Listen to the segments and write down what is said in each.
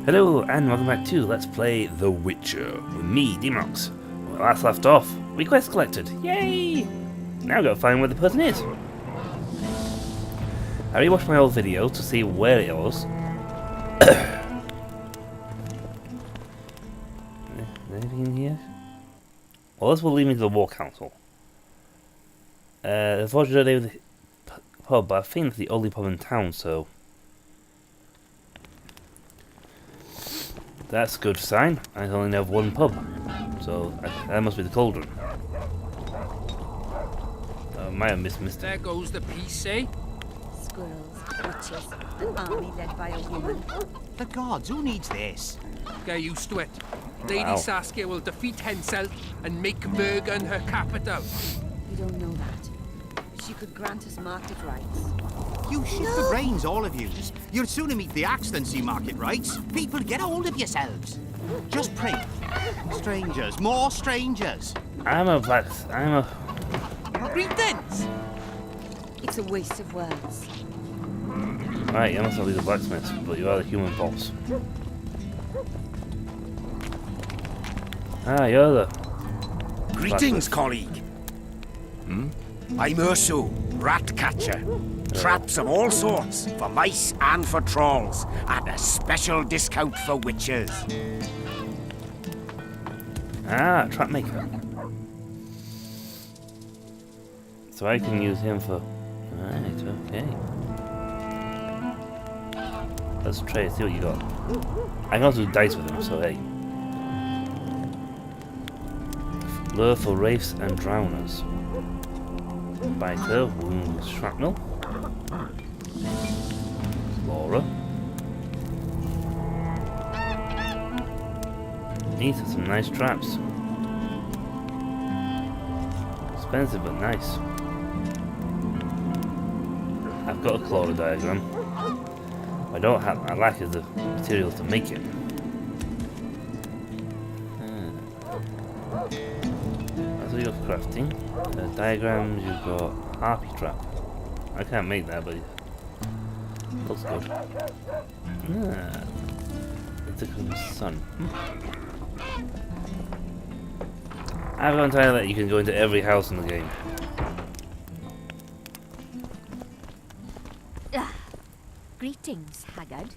Hello and welcome back to Let's Play The Witcher with me, Demox. Well, last left off, we quest collected. Yay! Now I've got to find where the person is. I rewatched my old video to see where it was. Anything in here? Well, this will lead me to the War Council. Unfortunately, the pub, but I think it's the only pub in town, so that's a good sign. I only have one pub, so that must be the Cauldron. I might have missed it. There goes the peace, eh? Squirrels, witches, an army led by a woman. The gods, who needs this? Get used to it. Lady Wow. Saskia will defeat Hensel and make Bergen her capital. You don't know that. She could grant us market rights. You shift the brains, all of yous. You'll sooner meet the axe than see market rights. People, get a hold of yourselves. Just pray. Strangers, more strangers. I'm a Greetings! It's a waste of words. Right, you must not be the blacksmith, but you are the human boss. Ah, you're the Greetings, colleague. I'm Ursu, rat catcher. Traps of all sorts, for mice and for trolls, at a special discount for witches. trap maker. So I can use him for. Right, okay. Let's try to see what you got. I can also do dice with him, so hey. Lure for wraiths and drowners. Biter, wound with shrapnel. Explorer. These are some nice traps. Expensive but nice. I've got a Clara diagram. I don't have. I lack is the materials to make it. That's what you got for crafting. Diagrams. You've got harpy trap. I can't make that, but it looks good. It's a sun. I've got to tell you that you can go into every house in the game. Greetings, Haggard.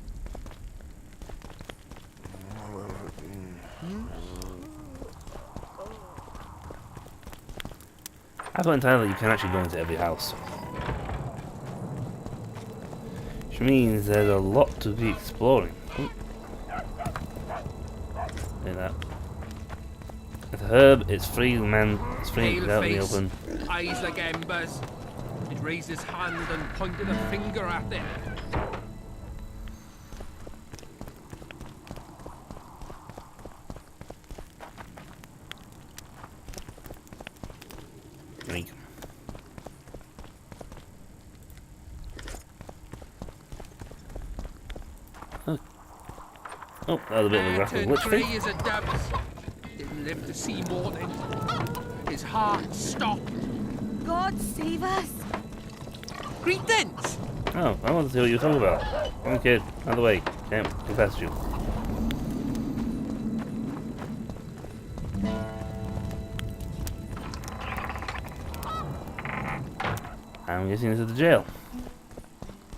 I've got to tell you that you can actually go into every house. Which means there's a lot to be exploring. Look at that. It's a herb, it's free, man. It's free, Pale out in the face, open. eyes like embers. It raised his hand and pointed a finger at them. Drink. Oh, that was a bit of a graphic Turned glitch grey thing. as a dove's. Didn't live to see morning. His heart stopped. God save us! Greetings! Oh, I want to see what you're talking about. Come on, kid. Out of the way. Can't go past you. I'm guessing this is the jail.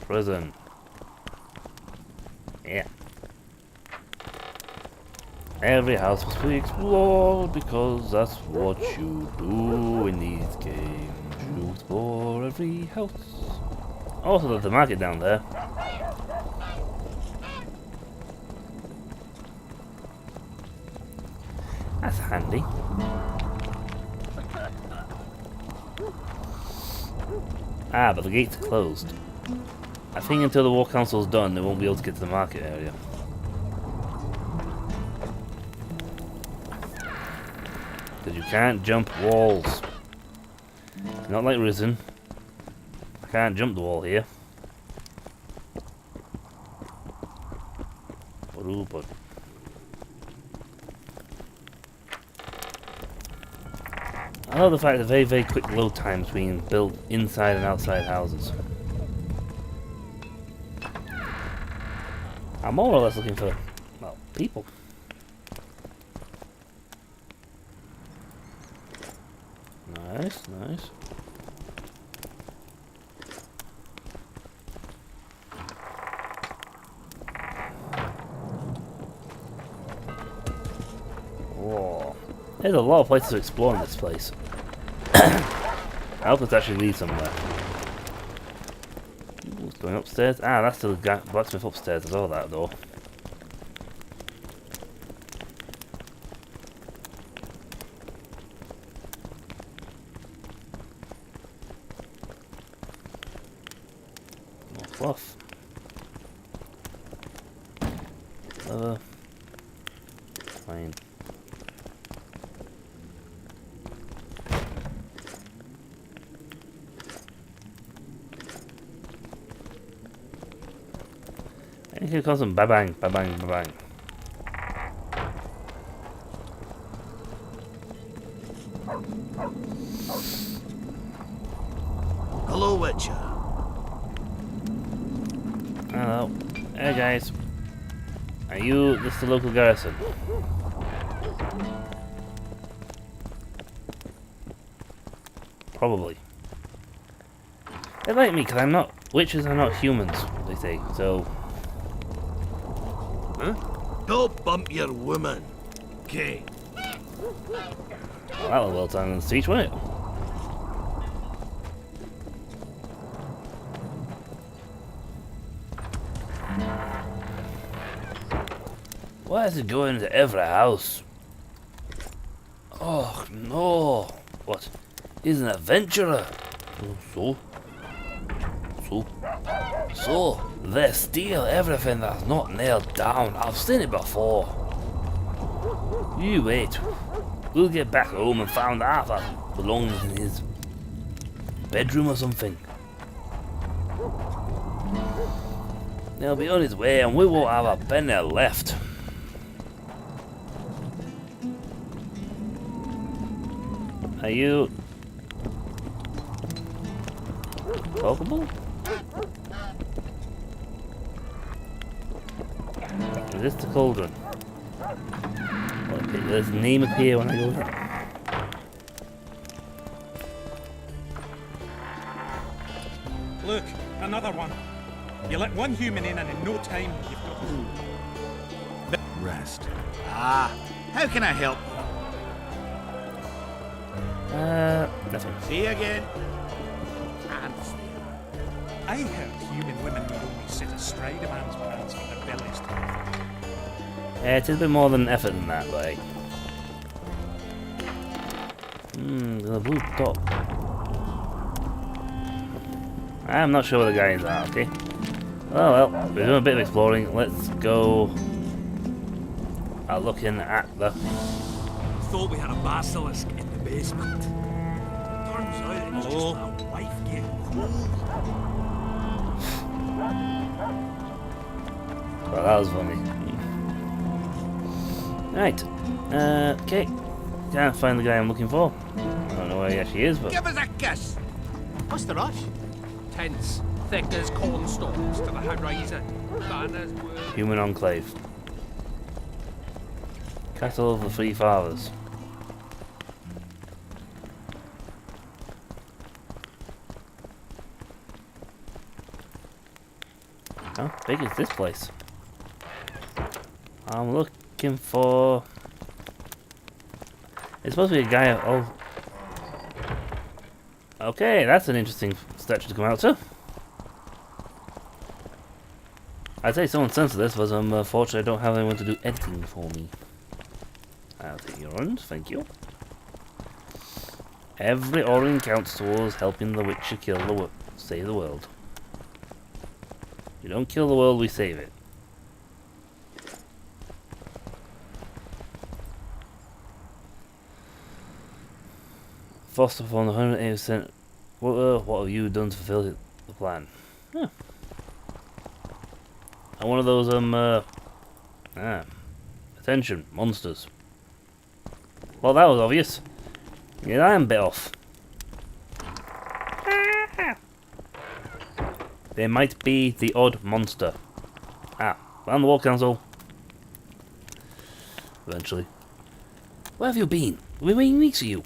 Prison. Yeah. Every house must be explored because that's what you do in these games. You explore every house. Also, there's the market down there. That's handy. Ah, but the gates are closed. I think until the War Council's done, they won't be able to get to the market area. Because you can't jump walls. Not like Risen. I can't jump the wall here. But I love the fact that very, very quick load times between built inside and outside houses. I'm more or less looking for, well, people. Nice, nice. Whoa. There's a lot of places to explore in this place. I hope this actually leads somewhere. What's going upstairs? Ah, that's the blacksmith upstairs. I saw that door. More fluff. Fine. And here comes some ba-bang, ba-bang, ba-bang. Hello, Witcher. Hello. Hey guys. Are you the local garrison? Probably. They like me because I'm not. Witches are not humans, they say. So. Huh? Don't bump your woman. Okay. Well, that was well done in the speech, wasn't it? Why is it going to every house? Oh no! What? He's an adventurer. So they steal everything that's not nailed down. I've seen it before. You wait. We'll get back home and find out that belongs in his bedroom or something. He'll be on his way and we won't have a penny left. Are you talkable? Is this the cauldron? Okay, does his name appear when I go in? Look, another one. You let one human in and in no time you've got... Rest. Ah, how can I help you? Nothing. See you again. I heard human women would only sit astride a man's pants for their bellies to... Yeah, it is a bit more than effort than that, like. The blue top. I'm not sure where the guys are, okay? Oh well, we're doing a bit of exploring. Let's go looking at the... Thought we had a basilisk in the basement. Turns out it's just my wife getting cold. Well, that was funny. Right. Okay. Can't find the guy I'm looking for. I don't know where he actually is, but... Give us a kiss. What's the rush? Tents, thick as cornstalks to the horizon. Banners were... Human Enclave. Castle of the Three Fathers. How big is this place? I'm looking for... It's supposed to be a guy... Oh. Okay, that's an interesting statue to come out to. I'd say someone censored this, but unfortunately I don't have anyone to do editing for me. I'll take your orange, thank you. Every orange counts towards helping the Witcher kill the world, save the world. We don't kill the world, we save it. Foster Fund 180%. What have you done to fulfill the plan? Huh. And one of those attention, monsters. Well, that was obvious. Yeah, I am a bit off. There might be the odd monster. Ah, on the war council. eventually. Where have you been? We've been weeks of you.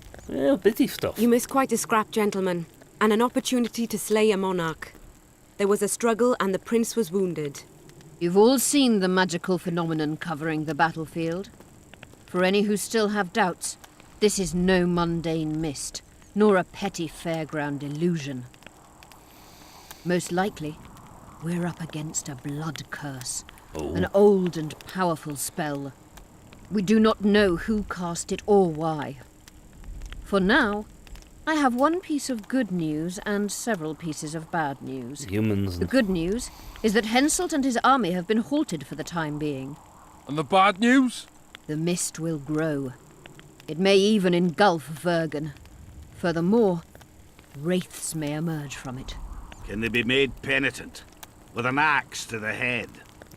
Busy stuff. You missed quite a scrap, gentlemen, and an opportunity to slay a monarch. There was a struggle and the prince was wounded. You've all seen the magical phenomenon covering the battlefield. For any who still have doubts, this is no mundane mist, nor a petty fairground illusion. Most likely, we're up against a blood curse, an old and powerful spell. We do not know who cast it or why. For now, I have one piece of good news and several pieces of bad news. Humans. The good news is that Henselt and his army have been halted for the time being. And the bad news? The mist will grow. It may even engulf Vergen. Furthermore, wraiths may emerge from it. Can they be made penitent? With an axe to the head?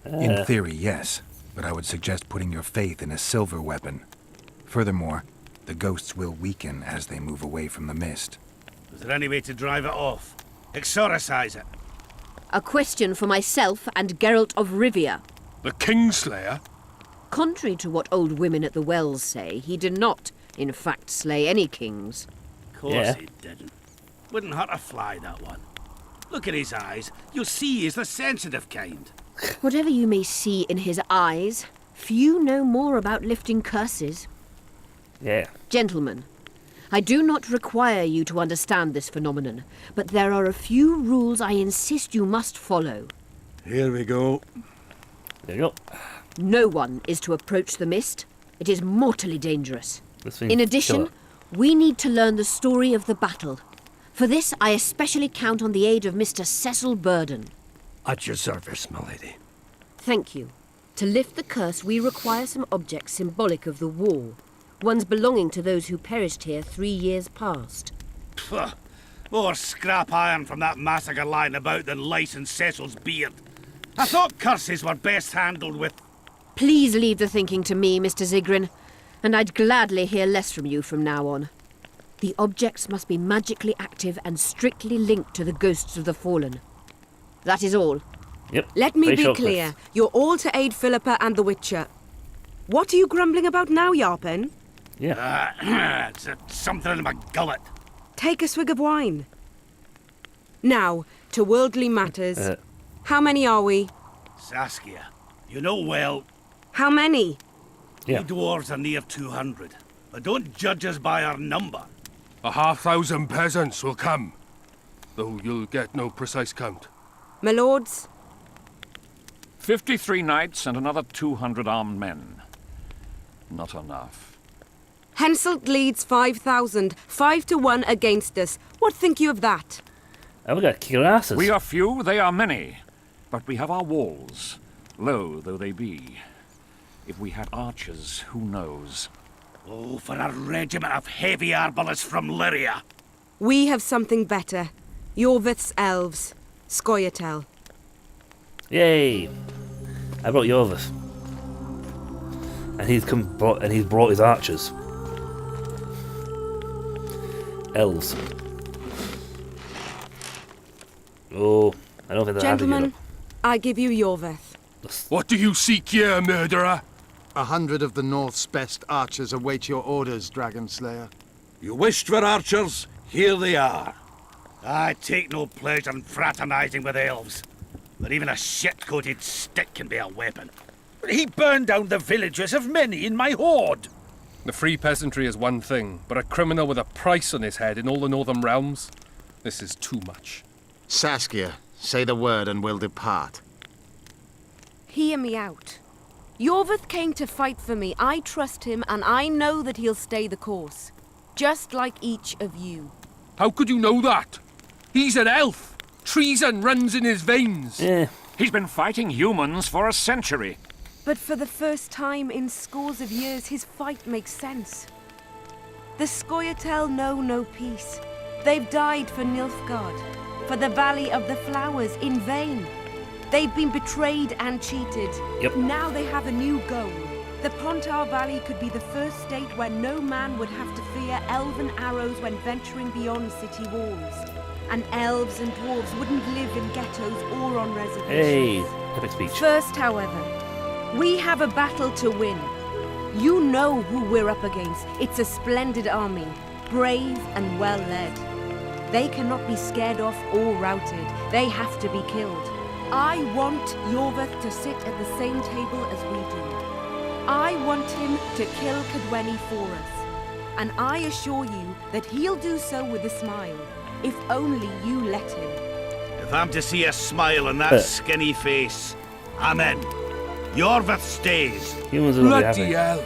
In theory, yes. But I would suggest putting your faith in a silver weapon. Furthermore, the ghosts will weaken as they move away from the mist. Is there any way to drive it off? Exorcise it? A question for myself and Geralt of Rivia. The Kingslayer? Contrary to what old women at the wells say, he did not, in fact, slay any kings. Of course he didn't. Wouldn't hurt a fly, that one. Look at his eyes. You'll see he's the sensitive kind. Whatever you may see in his eyes, few know more about lifting curses. Yeah. Gentlemen, I do not require you to understand this phenomenon, but there are a few rules I insist you must follow. Here we go. There you go. No one is to approach the mist. It is mortally dangerous. In addition, we need to learn the story of the battle. For this, I especially count on the aid of Mr. Cecil Burden. At your service, my lady. Thank you. To lift the curse, we require some objects symbolic of the war. Ones belonging to those who perished here 3 years past. Pfft. More scrap iron from that massacre lying about than lice in Cecil's beard. I thought curses were best handled with... Please leave the thinking to me, Mr. Zigrin, and I'd gladly hear less from you from now on. The objects must be magically active and strictly linked to the ghosts of the fallen. That is all. Yep. Let me be clear. You're all to aid Philippa and the Witcher. What are you grumbling about now, Yarpen? Yeah. It's something in my gullet. Take a swig of wine. Now, to worldly matters. How many are we? Saskia, you know well... How many? Yeah. We dwarves are near 200. But don't judge us by our number. 1,000 peasants will come. Though you'll get no precise count. My lords? 53 knights and another 200 armed men. Not enough. Henselt leads 5,000, 5-1 against us. What think you of that? And we got to kick our asses. We are few, they are many. But we have our walls, low though they be. If we had archers, who knows? Oh, for a regiment of heavy arbalists from Lyria. We have something better. Yorvith's elves. Scoia'tael. Yay! I brought Yorvith. And he's brought his archers. Elves. Oh, I don't think they're Gentlemen, I give you Yorvith. What do you seek here, murderer? 100 of the North's best archers await your orders, Dragon Slayer. You wished for archers? Here they are. I take no pleasure in fraternizing with elves. But even a shit-coated stick can be a weapon. He burned down the villages of many in my horde. The free peasantry is one thing, but a criminal with a price on his head in all the northern realms? This is too much. Saskia, say the word and we'll depart. Hear me out. Yorvith came to fight for me. I trust him, and I know that he'll stay the course. Just like each of you. How could you know that? He's an elf. Treason runs in his veins. Yeah. He's been fighting humans for a century. But for the first time in scores of years, his fight makes sense. The Scoia'tael know no peace. They've died for Nilfgaard, for the Valley of the Flowers, in vain. They've been betrayed and cheated. Yep. Now they have a new goal. The Pontar Valley could be the first state where no man would have to fear elven arrows when venturing beyond city walls. And elves and dwarves wouldn't live in ghettos or on reservations. Hey, epic speech. First, however, we have a battle to win. You know who we're up against. It's a splendid army, brave and well led. They cannot be scared off or routed. They have to be killed. I want Yorveth to sit at the same table as we do. I want him to kill Cadweni for us. And I assure you that he'll do so with a smile, if only you let him. If I'm to see a smile on that skinny face, I'm in. Yorveth stays. Humans will be Bloody happy. hell.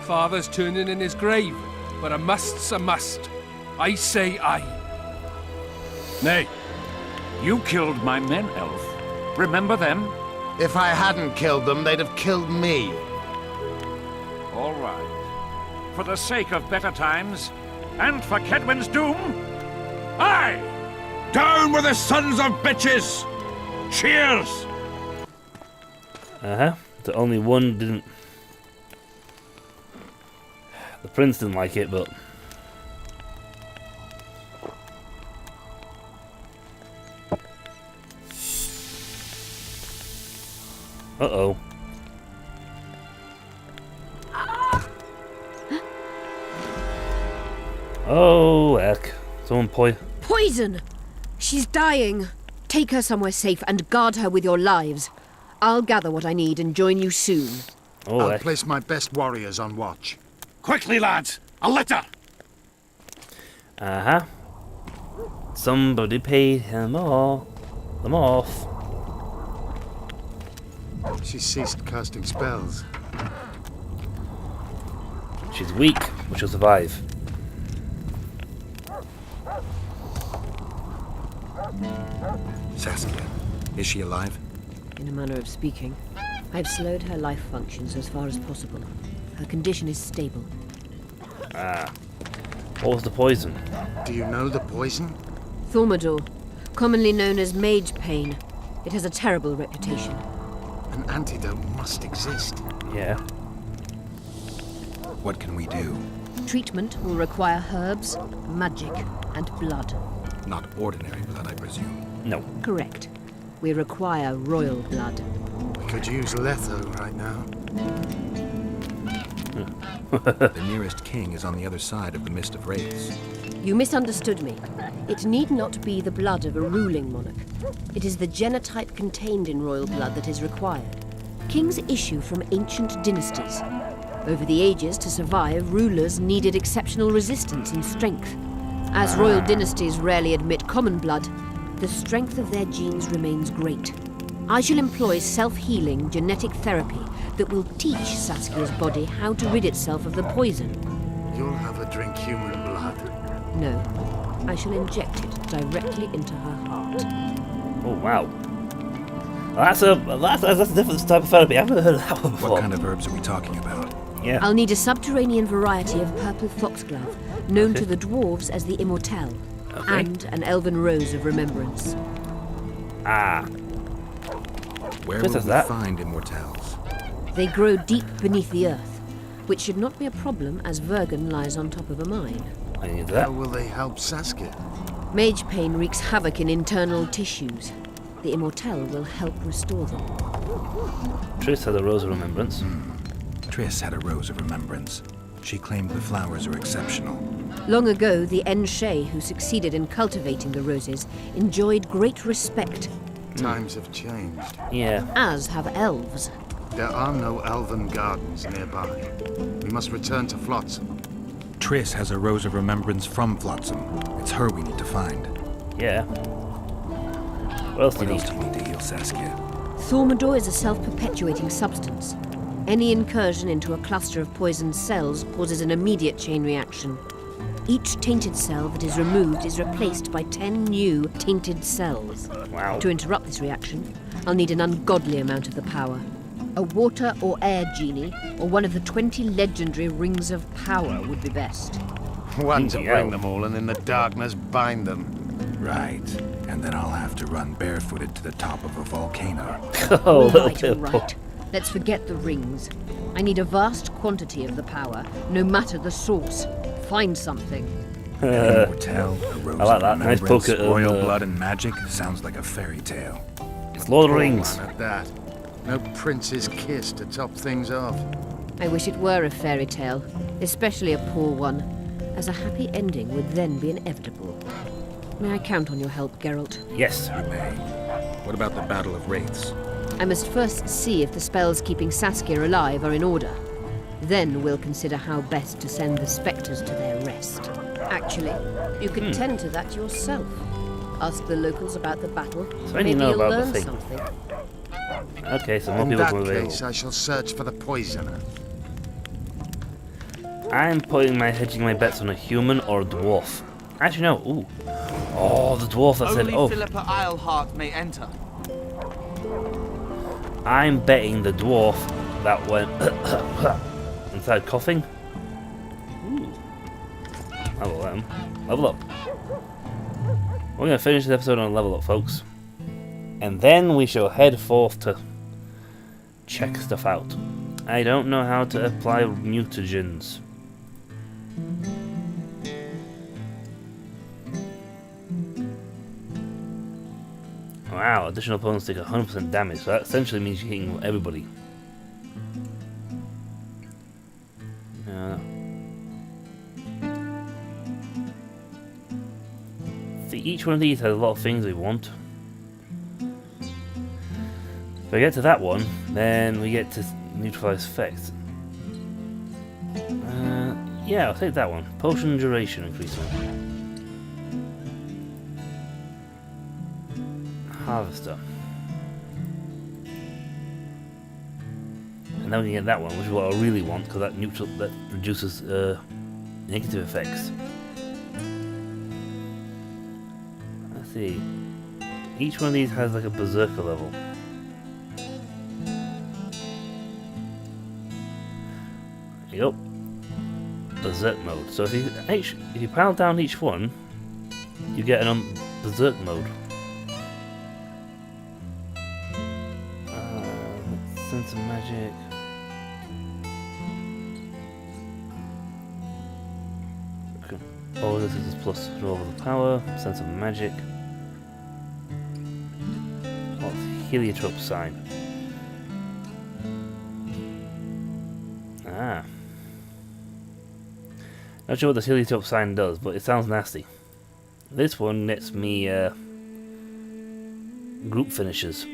Father's turning in his grave, but a must's a must. I say aye. Nay, you killed my men, Elf. Remember them? If I hadn't killed them, they'd have killed me. All right. For the sake of better times, and for Kedwin's doom, aye! Down with the sons of bitches! Cheers! The only one didn't. The prince didn't like it, but. Uh-oh. Oh, heck. Someone Poison! She's dying. Take her somewhere safe and guard her with your lives. I'll gather what I need and join you soon. Oh, I'll heck. place my best warriors on watch. Quickly, lads! A litter! Somebody paid him off. Them off. She ceased casting spells. She's weak, but she'll survive. Saskia, is she alive? In a manner of speaking, I've slowed her life functions as far as possible. Her condition is stable. What was the poison? Do you know the poison? Thaumadour, commonly known as mage pain. It has a terrible reputation. An antidote must exist. Yeah. What can we do? Treatment will require herbs, magic, and blood. Not ordinary blood, I presume. No. Correct. We require royal blood. We could use Letho right now. The nearest king is on the other side of the Mist of Wraiths. You misunderstood me. It need not be the blood of a ruling monarch. It is the genotype contained in royal blood that is required. Kings issue from ancient dynasties. Over the ages, to survive, rulers needed exceptional resistance and strength. As royal dynasties rarely admit common blood, the strength of their genes remains great. I shall employ self-healing genetic therapy that will teach Saskia's body how to rid itself of the poison. You'll have her drink human blood. No, I shall inject it directly into her heart. Oh, wow. That's a different type of therapy. I haven't heard of that one before. What kind of herbs are we talking about? Yeah. I'll need a subterranean variety of purple foxglove, known to the dwarves as the immortelle, and an elven rose of remembrance. Where What will is we that? find immortelles? They grow deep beneath the earth, which should not be a problem as Vergen lies on top of a mine. I need that. How will they help Saskia? Mage pain wreaks havoc in internal tissues. The immortelle will help restore them. Triss had a rose of remembrance. Triss had a rose of remembrance. She claimed the flowers are exceptional. Long ago, the Enshe, who succeeded in cultivating the roses, enjoyed great respect, Times have changed. Yeah. as have elves. There are no elven gardens nearby. We must return to Flotsam. Triss has a rose of remembrance from Flotsam. It's her we need to find. Yeah. What else do What you else need? do you need to heal Saskia? Thaumadour is a self-perpetuating substance. Any incursion into a cluster of poisoned cells causes an immediate chain reaction. Each tainted cell that is removed is replaced by 10 new tainted cells. Wow. To interrupt this reaction, I'll need an ungodly amount of the power. A water or air genie, or one of the 20 legendary rings of power would be best. One to Yeah. bring them all and in the darkness bind them. Right. And then I'll have to run barefooted to the top of a volcano. Oh, All little right, bit all of right. Let's forget the rings. I need a vast quantity of the power, no matter the source. Find something. An immortelle, a rose I like of that. Nice remembrance, poke at royal the- blood and magic. Sounds like a fairy tale. It's Lord of the Poor Rings. one at that. No prince's kiss to top things off. I wish it were a fairy tale, especially a poor one, as a happy ending would then be inevitable. May I count on your help, Geralt? Yes. You may. What about the Battle of Wraiths? I must first see if the spells keeping Saskia alive are in order. Then we'll consider how best to send the spectres to their rest. Actually, you could tend to that yourself. Ask the locals about the battle. So I Maybe know you'll about the learn thing. something. Okay, so more In people that come available. case, I shall search for the poisoner. I'm hedging my bets on a human or a dwarf. Actually, no. Ooh. Oh, the dwarf that said, oh. Philippa Eilhart may enter. I'm betting the dwarf that went and started coughing. Ooh. Level them. Level up. We're going to finish this episode on level up, folks. And then we shall head forth to check stuff out. I don't know how to apply mutagens. Wow, additional opponents take 100% damage, so that essentially means you're hitting everybody. See, each one of these has a lot of things we want. If I get to that one, then we get to neutralize effects. Yeah, I'll take that one. Potion duration increasement. Harvester. And then we can get that one, which is what I really want, because that reduces negative effects. Let's see. Each one of these has like a berserker level. There you go. Berserk mode. So if you pile down each one, you get an berserk mode. Sense of magic. Okay. Oh, this is plus roll of the power. Sense of magic. Oh, heliotrope sign. Ah. Not sure what this heliotrope sign does, but it sounds nasty. This one lets me group finishes.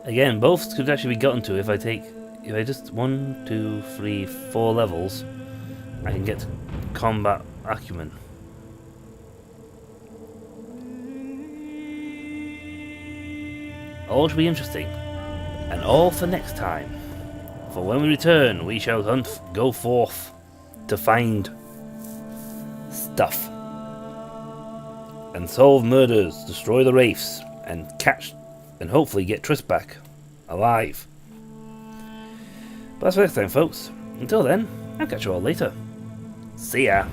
Again, both could actually be gotten to if I just 1, 2, 3, 4 levels, I can get to combat acumen. All should be interesting, and all for next time. For when we return, we shall go forth to find stuff, and solve murders, destroy the wraiths, and catch, and hopefully get Triss back alive. But that's for next time, folks. Until then, I'll catch you all later. See ya.